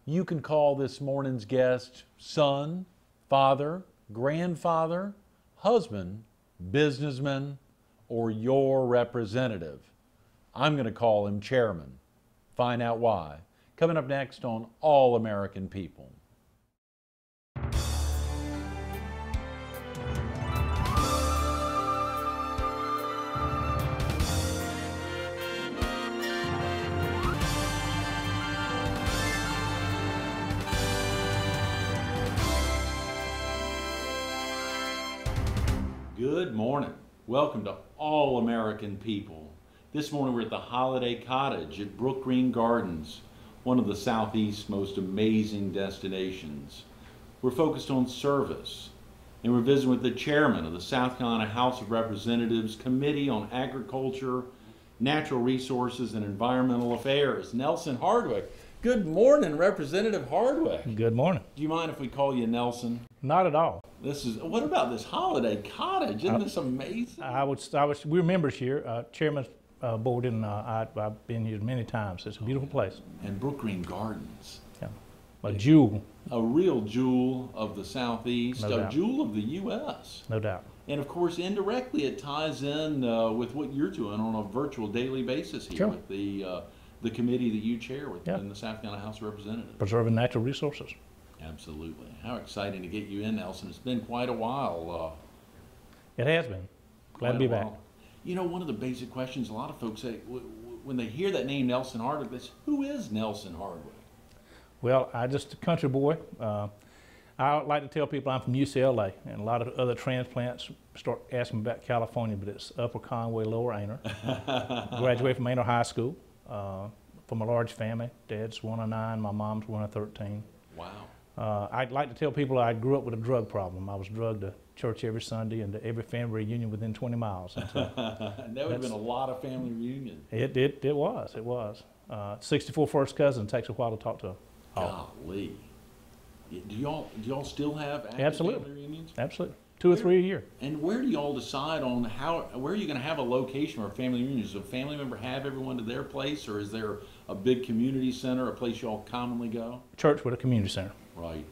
You can call this morning's guest son, father, grandfather, husband, businessman, or your representative. I'm going to call him chairman. Find out why. Coming up next on All American People. Good morning. Welcome to All American People. This morning we're at the Holiday Cottage at Brook Green Gardens, one of the Southeast's most amazing destinations. We're focused on service, and we're visiting with the chairman of the South Carolina House of Representatives Committee on Agriculture, Natural Resources, and Environmental Affairs, Nelson Hardwick. Good morning, Representative Hardwick. Good morning. Do you mind if we call you Nelson? Not at all. What about this Holiday Cottage? Isn't this amazing? We're members here, Chairman's board, and I've been here many times. It's a beautiful place. And Brook Green Gardens. Yeah. A jewel. A real jewel of the Southeast, No a doubt. jewel of the U.S. No doubt. And of course, indirectly, it ties in with what you're doing on a virtual daily basis here Sure. with the committee that you chair with Yeah. in the South Carolina House of Representatives. Preserving natural resources. Absolutely. How exciting to get you in, Nelson. It's been quite a while. It has been. Glad to be back. You know, one of the basic questions a lot of folks say, when they hear that name Nelson Hardwick, they say, who is Nelson Hardwick? Well, I'm just a country boy. I like to tell people I'm from UCLA, and a lot of other transplants start asking about California, but it's Upper Conway, Lower Aner. Graduated from Aner High School, from a large family. Dad's one of 9, my mom's one of 13. Wow. I'd like to tell people I grew up with a drug problem. I was drugged to church every Sunday and to every family reunion within 20 miles. And so that would have been a lot of family reunions. It was. 64 first cousin. Takes a while to talk to them. Golly. Do y'all still have active Absolutely. family reunions? Absolutely. 2 or 3 a year. And where do y'all decide on where are you going to have a location for a family reunion? Does a family member have everyone to their place, or is there a big community center, a place y'all commonly go? Church with a community center. Right.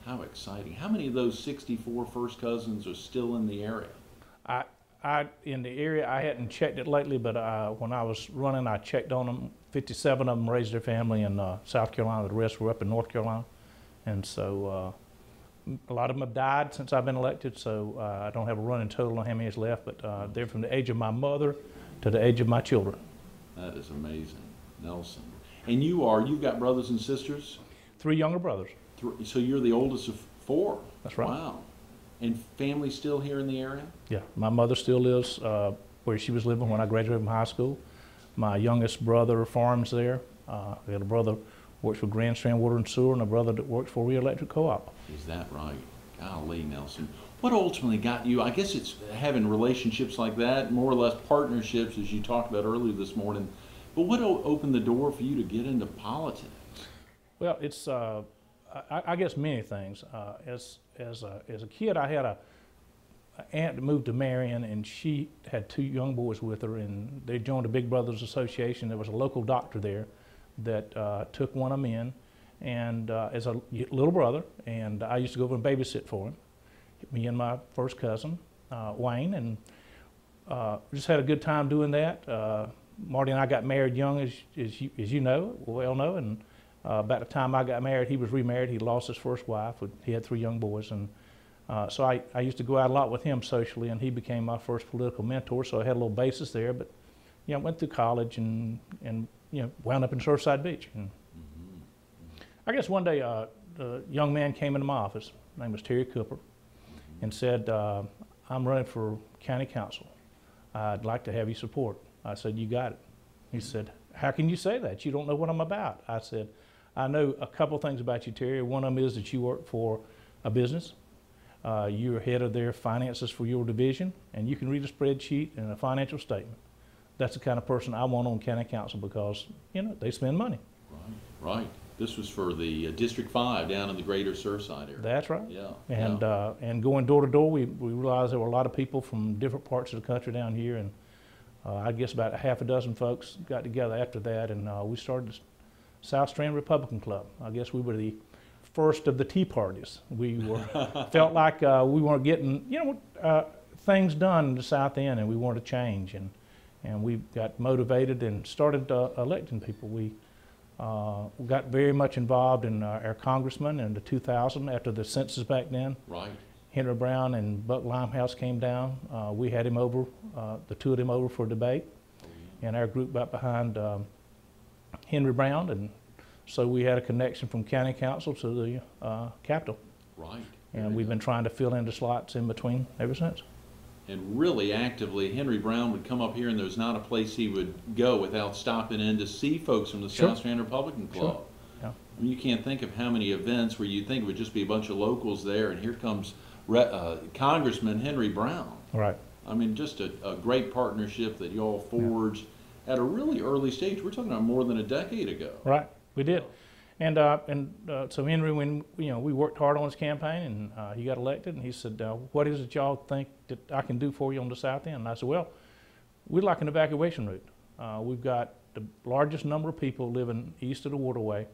How exciting. How many of those 64 first cousins are still in the area? In the area, I hadn't checked it lately, but when I was running, I checked on them. 57 of them raised their family in South Carolina. The rest were up in North Carolina. And so a lot of them have died since I've been elected, so I don't have a running total on how many is left, but they're from the age of my mother to the age of my children. That is amazing, Nelson. And you've got brothers and sisters? 3 younger brothers. So you're the oldest of 4? That's right. Wow. And family still here in the area? Yeah, my mother still lives where she was living when I graduated from high school. My youngest brother farms there. We had a brother who works for Grand Strand Water and Sewer, and a brother that works for Rio Electric Co-op. Is that right? Golly, Nelson. What ultimately got you, I guess it's having relationships like that, more or less partnerships, as you talked about earlier this morning, but what opened the door for you to get into politics? Well, it's, I guess many things. As a kid, I had an aunt that moved to Marion, and she had 2 young boys with her, and they joined the Big Brothers Association. There was a local doctor there that took one of them in, and as a little brother, and I used to go over and babysit for him, me and my first cousin, Wayne, and just had a good time doing that. Marty and I got married young, as you know, well know, and about the time I got married, he was remarried. He lost his first wife. He had 3 young boys, and so I used to go out a lot with him socially, and he became my first political mentor. So I had a little basis there, but went through college and wound up in Surfside Beach. And I guess one day a young man came into my office. His name was Terry Cooper, and said, "I'm running for county council. I'd like to have your support." I said, "You got it." He said, "How can you say that? You don't know what I'm about." I said, "I know a couple things about you, Terry. One of them is that you work for a business. You're head of their finances for your division, and you can read a spreadsheet and a financial statement. That's the kind of person I want on county council because, they spend money." Right. This was for the District 5 down in the greater Surfside area. That's right. Yeah. And going door to door, we realized there were a lot of people from different parts of the country down here, and I guess about a half a dozen folks got together after that, and we started South Strand Republican Club. I guess we were the first of the tea parties. We were felt like we weren't getting things done in the South End, and we wanted to change, and we got motivated and started electing people. We got very much involved in our congressman in the 2000 after the census back then. Right. Henry Brown and Buck Limehouse came down. We had him over, the two of them over for a debate, and our group got behind Henry Brown, and so we had a connection from county council to the Capitol. Right. And we've been trying to fill in the slots in between ever since. And really actively, Henry Brown would come up here, and there's not a place he would go without stopping in to see folks from the Sure. South Strand Republican Club. Sure. Yeah. I mean, you can't think of how many events where you'd think it would just be a bunch of locals there, and here comes Congressman Henry Brown. Right. I mean, just a great partnership that you all forged at a really early stage. We're talking about more than a decade ago. Right. We did. And so Henry, when we worked hard on his campaign, and he got elected, and he said, "What is it y'all think that I can do for you on the South End?" And I said, "Well, we'd like an evacuation route. We've got the largest number of people living east of the waterway,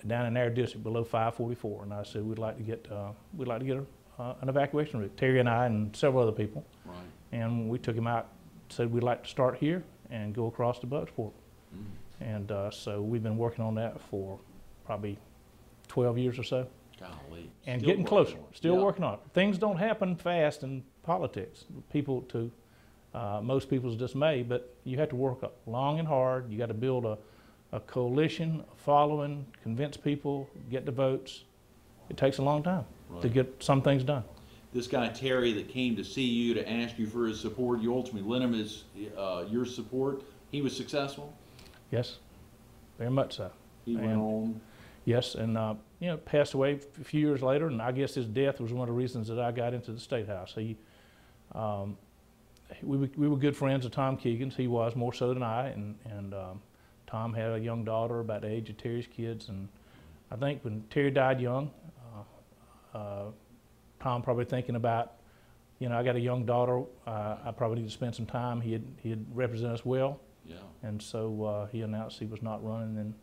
down in our district below 544." And I said, "We'd like to get an evacuation route." Terry and I and several other people. Right. And we took him out, said we'd like to start here and go across to Bucksport. And so we've been working on that for probably 12 years or so. Golly. And Still getting working closer, on it. still Yeah. working on it. Things don't happen fast in politics. People, to most people's dismay, but you have to work long and hard. You got to build a coalition, a following, convince people, get the votes. It takes a long time to get some things done. This guy Terry that came to see you to ask you for his support, you ultimately lent him your support. He was successful? Yes, very much so. He went on. Yes, and passed away a few years later, and I guess his death was one of the reasons that I got into the State House. We were good friends of Tom Keegan's. He was more so than I, and Tom had a young daughter about the age of Terry's kids, and I think when Terry died young, Tom probably thinking about, I got a young daughter, I probably need to spend some time. He had represented us well. Yeah. And so he announced he was not running, and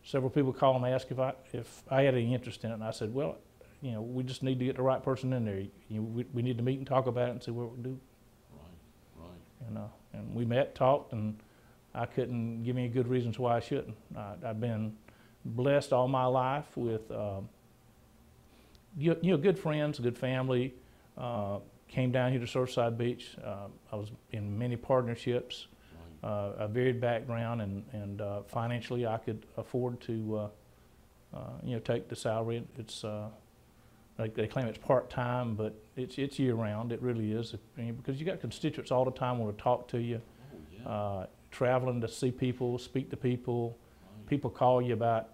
several people called and asked if I had any interest in it, and I said, well, we just need to get the right person in there. We need to meet and talk about it and see what we can do. Right. And we met, talked, and I couldn't give any good reasons why I shouldn't. I've been blessed all my life with good friends, good family. Came down here to Surfside Beach. I was in many partnerships. A varied background, and financially I could afford to take the salary. It's they claim it's part-time, but it's year-round. It really is, because you got constituents all the time want to talk to you. Traveling to see people, speak to people. People call you about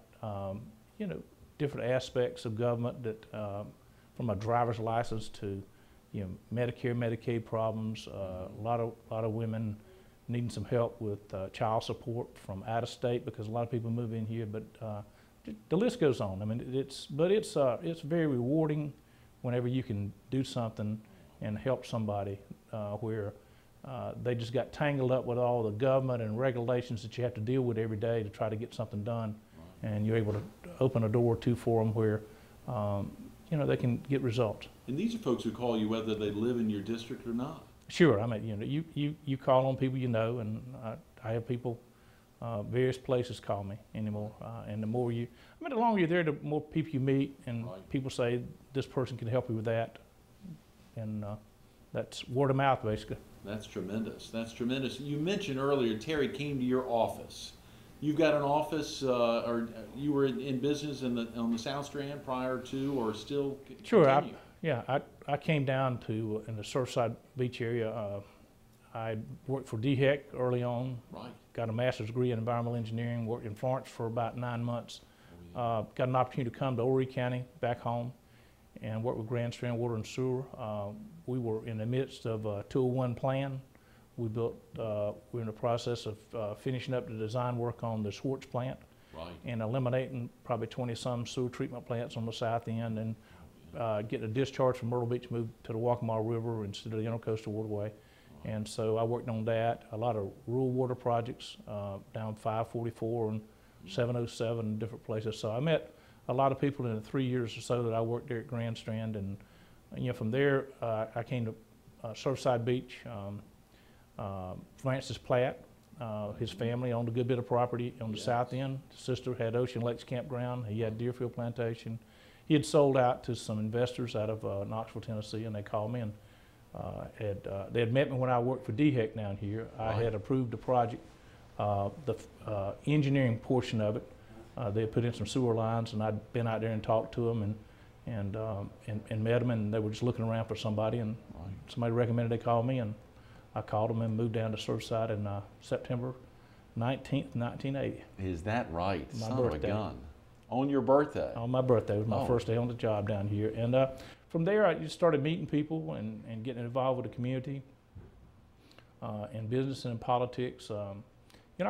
different aspects of government, that from a driver's license to Medicare, Medicaid problems. A lot of women needing some help with child support from out of state, because a lot of people move in here. But the list goes on. I mean, it's very rewarding whenever you can do something and help somebody where they just got tangled up with all the government and regulations that you have to deal with every day to try to get something done, and you're able to open a door or two for them where they can get results. And these are folks who call you whether they live in your district or not. Sure. I mean, you call on people and I have people, various places call me anymore. And the longer you're there, the more people you meet, and people say, this person can help you with that. And that's word of mouth, basically. That's tremendous. That's tremendous. You mentioned earlier Terry came to your office. You've got an office, or you were in business on the South Strand prior to, or still continue? Sure. I came down in the Surfside Beach area. I worked for DHEC early on. Right. Got a master's degree in environmental engineering. Worked in Florence for about 9 months. Got an opportunity to come to Horry County, back home, and work with Grand Strand Water and Sewer. We were in the midst of a 201 plan. We're in the process of finishing up the design work on the Schwartz plant, and eliminating probably 20-some sewer treatment plants on the south end, and getting a discharge from Myrtle Beach moved to the Waccamaw River instead of the Intercoastal Waterway. And so I worked on that, a lot of rural water projects down 544, and 707, different places. So I met a lot of people in the 3 years or so that I worked there at Grand Strand, and from there I came to Surfside Beach. Francis Platt, his family owned a good bit of property on the south end. His sister had Ocean Lakes Campground. He had Deerfield Plantation. He had sold out to some investors out of Knoxville, Tennessee, and they called me, and they had met me when I worked for DHEC down here. I had approved the project, the engineering portion of it. They had put in some sewer lines, and I'd been out there and talked to them and met them, and they were just looking around for somebody, and somebody recommended they call me, and I called them and moved down to Surfside in September 19th, 1980. Is that right? My Son birthday. of a gun. On your birthday? On my birthday. It was my first day on the job down here. And from there, I just started meeting people and getting involved with the community in business and in politics. I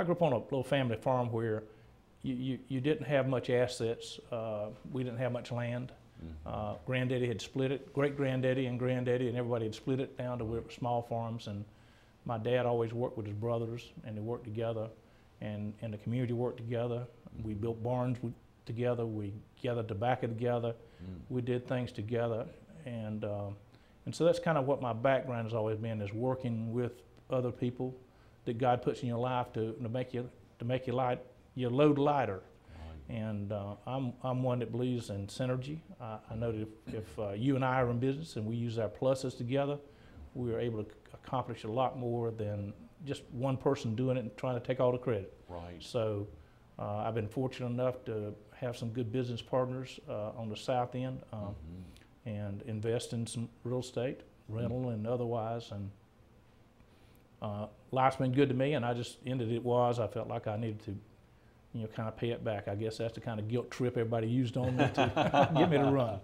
grew up on a little family farm where you didn't have much assets. We didn't have much land. Granddaddy had split it, great-granddaddy and granddaddy, and everybody had split it down to where it was small farms. And my dad always worked with his brothers, and they worked together, and the community worked together. We built barns together, we gathered tobacco together, we did things together, and so that's kind of what my background has always been, is working with other people that God puts in your life to make your load lighter. And I'm one that believes in synergy. I know that if you and I are in business and we use our pluses together, we are able to accomplish a lot more than just one person doing it and trying to take all the credit. Right. So I've been fortunate enough to have some good business partners on the south end and invest in some real estate, rental and otherwise. And life's been good to me, and I just ended it was I felt like I needed to kind of pay it back. I guess that's the kind of guilt trip everybody used on me to get me to run.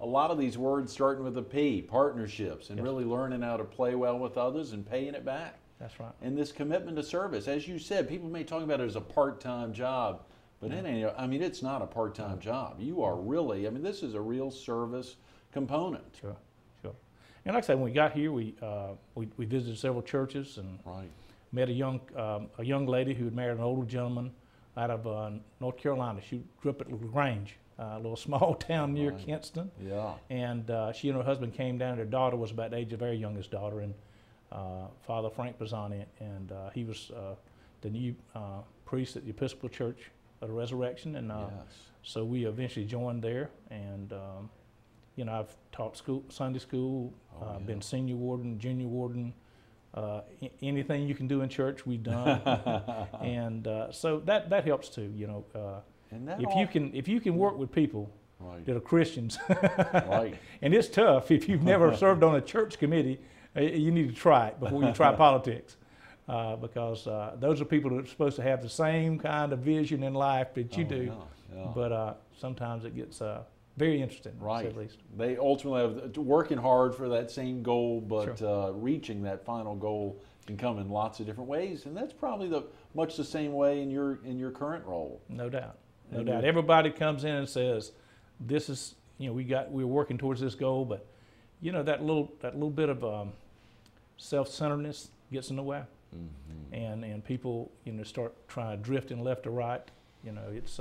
A lot of these words starting with a P, partnerships, and really learning how to play well with others and paying it back. That's right. And this commitment to service. As you said, people may talk about it as a part-time job, but it's not a part-time job. You are really, this is a real service component. Sure. And like I said, when we got here, we visited several churches and met a young lady who had married an older gentleman out of North Carolina. She grew up at LaGrange, a little small town near Kinston. Yeah. And she and her husband came down. Their daughter was about the age of our youngest daughter, and Father Frank Pisani, and he was the new priest at the Episcopal Church of the Resurrection. And so we eventually joined there, and I've taught Sunday school, been senior warden, junior warden. Anything you can do in church, we've done, and so that helps too. If you can work with people that are Christians, and it's tough if you've never served on a church committee. You need to try it before you try politics, because those are people that are supposed to have the same kind of vision in life that you do, but sometimes it gets very interesting, to say the least. They ultimately have working hard for that same goal, but reaching that final goal can come in lots of different ways, and that's probably much the same way in your current role. No doubt, no doubt. Everybody comes in and says, "This is we're working towards this goal," but that little bit of self-centeredness gets in the way, and people start trying to drift in left or right. It's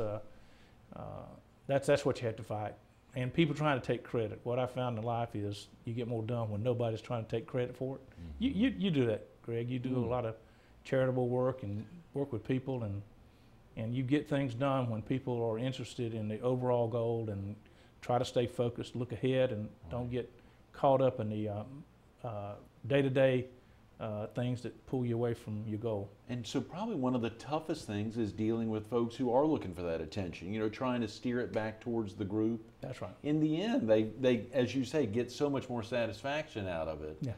that's what you have to fight. And people trying to take credit. What I found in life is you get more done when nobody's trying to take credit for it. You do that, Greg. You do a lot of charitable work and work with people, and you get things done when people are interested in the overall goal and try to stay focused, look ahead, and don't get caught up in the day-to-day things that pull you away from your goal. And so probably one of the toughest things is dealing with folks who are looking for that attention, trying to steer it back towards the group. That's right. In the end, they as you say, get so much more satisfaction out of it. Yeah.